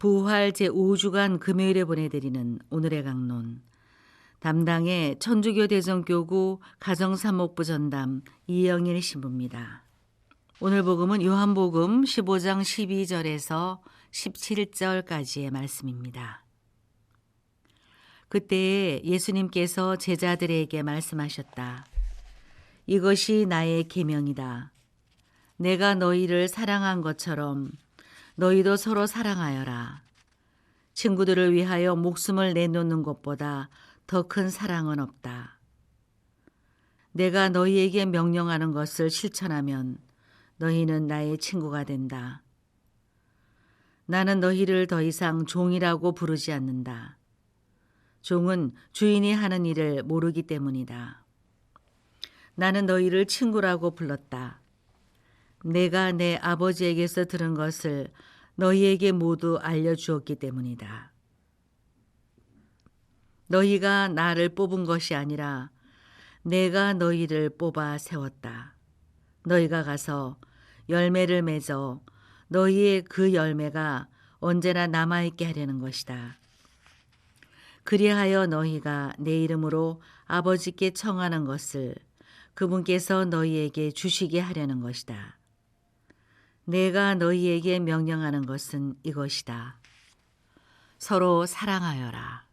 부활 제5주간 금요일에 보내드리는 오늘의 강론. 담당의 천주교 대전교구 가정사목부 전담 이영일 신부입니다. 오늘 복음은 요한복음 15장 12절에서 17절까지의 말씀입니다. 그때에 예수님께서 제자들에게 말씀하셨다. 이것이 나의 계명이다. 내가 너희를 사랑한 것처럼 너희도 서로 사랑하여라. 친구들을 위하여 목숨을 내놓는 것보다 더 큰 사랑은 없다. 내가 너희에게 명령하는 것을 실천하면 너희는 나의 친구가 된다. 나는 너희를 더 이상 종이라고 부르지 않는다. 종은 주인이 하는 일을 모르기 때문이다. 나는 너희를 친구라고 불렀다. 내가 내 아버지에게서 들은 것을 너희에게 모두 알려주었기 때문이다. 너희가 나를 뽑은 것이 아니라 내가 너희를 뽑아 세웠다. 너희가 가서 열매를 맺어 너희의 그 열매가 언제나 남아있게 하려는 것이다. 그리하여 너희가 내 이름으로 아버지께 청하는 것을 그분께서 너희에게 주시게 하려는 것이다. 내가 너희에게 명령하는 것은 이것이다. 서로 사랑하여라.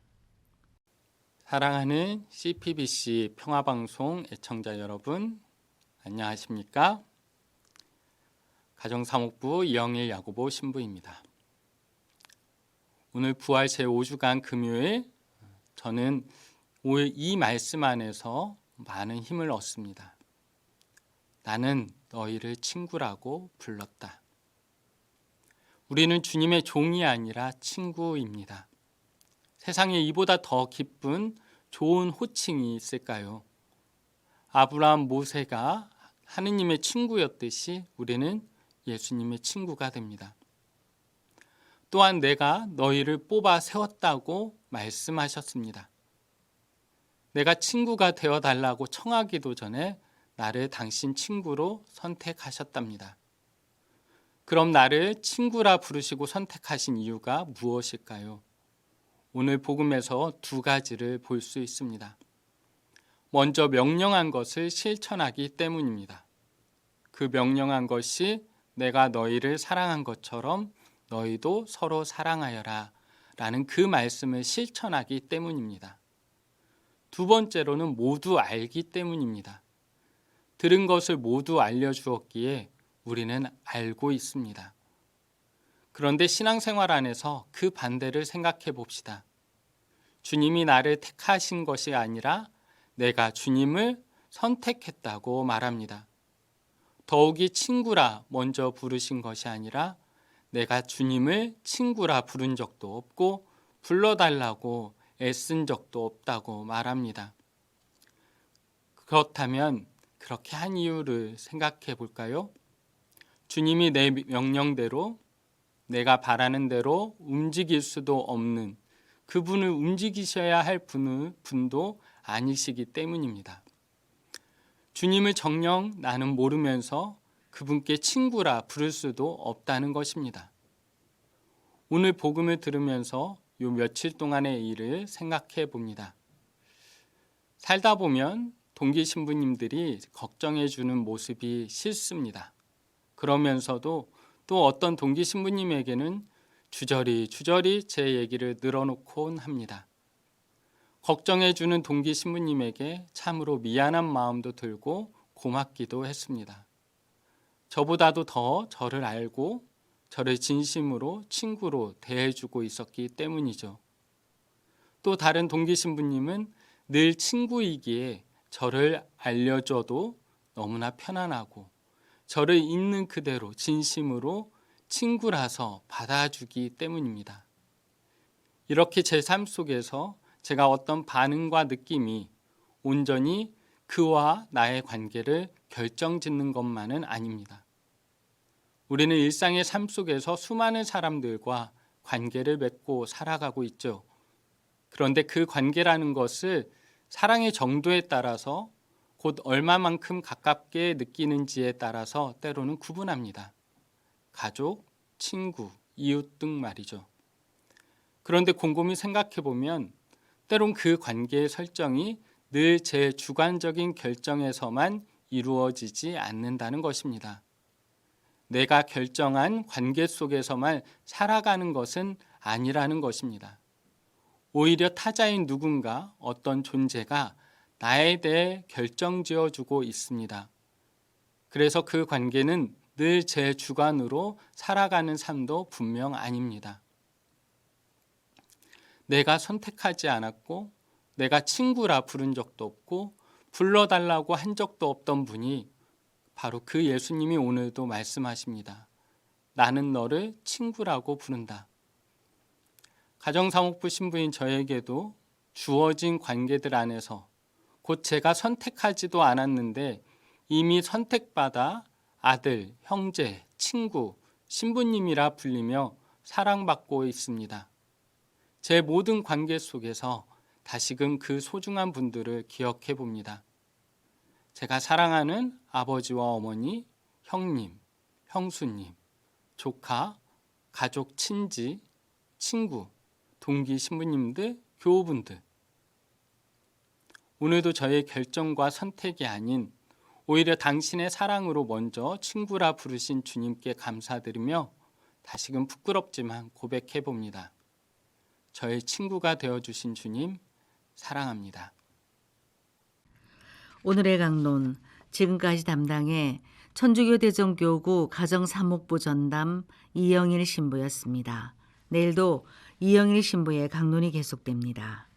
사랑하는 CPBC 평화방송 애청자 여러분, 안녕하십니까? 가정사목부 이영일 야고보 신부입니다. 오늘 부활 제5주간 금요일, 저는 이 말씀 안에서 많은 힘을 얻습니다. 나는 너희를 친구라고 불렀다. 우리는 주님의 종이 아니라 친구입니다. 세상에 이보다 더 기쁜 좋은 호칭이 있을까요? 아브라함, 모세가 하느님의 친구였듯이 우리는 예수님의 친구가 됩니다. 또한 내가 너희를 뽑아 세웠다고 말씀하셨습니다. 내가 친구가 되어달라고 청하기도 전에 나를 당신 친구로 선택하셨답니다. 그럼 나를 친구라 부르시고 선택하신 이유가 무엇일까요? 오늘 복음에서 두 가지를 볼 수 있습니다. 먼저 명령한 것을 실천하기 때문입니다. 그 명령한 것이 내가 너희를 사랑한 것처럼 너희도 서로 사랑하여라 라는 그 말씀을 실천하기 때문입니다. 두 번째로는 모두 알기 때문입니다. 들은 것을 모두 알려주었기에 우리는 알고 있습니다. 그런데 신앙생활 안에서 그 반대를 생각해 봅시다. 주님이 나를 택하신 것이 아니라 내가 주님을 선택했다고 말합니다. 더욱이 친구라 먼저 부르신 것이 아니라 내가 주님을 친구라 부른 적도 없고 불러달라고 애쓴 적도 없다고 말합니다. 그렇다면 그렇게 한 이유를 생각해 볼까요? 주님이 내 명령대로 내가 바라는 대로 움직일 수도 없는 그분을 움직이셔야 할 분도 아니시기 때문입니다. 주님을 정녕 나는 모르면서 그분께 친구라 부를 수도 없다는 것입니다. 오늘 복음을 들으면서 요 며칠 동안의 일을 생각해 봅니다. 살다 보면 동기 신부님들이 걱정해 주는 모습이 싫습니다. 그러면서도 또 어떤 동기 신부님에게는 주저리 제 얘기를 늘어놓곤 합니다. 걱정해 주는 동기 신부님에게 참으로 미안한 마음도 들고 고맙기도 했습니다. 저보다도 더 저를 알고 저를 진심으로 친구로 대해주고 있었기 때문이죠. 또 다른 동기 신부님은 늘 친구이기에 저를 알려줘도 너무나 편안하고 저를 있는 그대로 진심으로 친구라서 받아주기 때문입니다. 이렇게 제 삶 속에서 제가 어떤 반응과 느낌이 온전히 그와 나의 관계를 결정짓는 것만은 아닙니다. 우리는 일상의 삶 속에서 수많은 사람들과 관계를 맺고 살아가고 있죠. 그런데 그 관계라는 것을 사랑의 정도에 따라서 곧 얼마만큼 가깝게 느끼는지에 따라서 때로는 구분합니다. 가족, 친구, 이웃 등 말이죠. 그런데 곰곰이 생각해 보면 때론 그 관계의 설정이 늘 제 주관적인 결정에서만 이루어지지 않는다는 것입니다. 내가 결정한 관계 속에서만 살아가는 것은 아니라는 것입니다. 오히려 타자인 누군가, 어떤 존재가 나에 대해 결정지어주고 있습니다. 그래서 그 관계는 늘 제 주관으로 살아가는 삶도 분명 아닙니다. 내가 선택하지 않았고 내가 친구라 부른 적도 없고 불러달라고 한 적도 없던 분이 바로 그 예수님이 오늘도 말씀하십니다. 나는 너를 친구라고 부른다. 가정사목부 신부인 저에게도 주어진 관계들 안에서 곧 제가 선택하지도 않았는데 이미 선택받아 아들, 형제, 친구, 신부님이라 불리며 사랑받고 있습니다. 제 모든 관계 속에서 다시금 그 소중한 분들을 기억해 봅니다. 제가 사랑하는 아버지와 어머니, 형님, 형수님, 조카, 가족, 친지, 친구, 동기 신부님들, 교우분들. 오늘도 저의 결정과 선택이 아닌 오히려 당신의 사랑으로 먼저 친구라 부르신 주님께 감사드리며 다시금 부끄럽지만 고백해 봅니다. 저의 친구가 되어주신 주님 사랑합니다. 오늘의 강론, 지금까지 담당해 천주교 대전교구 가정사목부 전담 이영일 신부였습니다. 내일도 이영일 신부의 강론이 계속됩니다.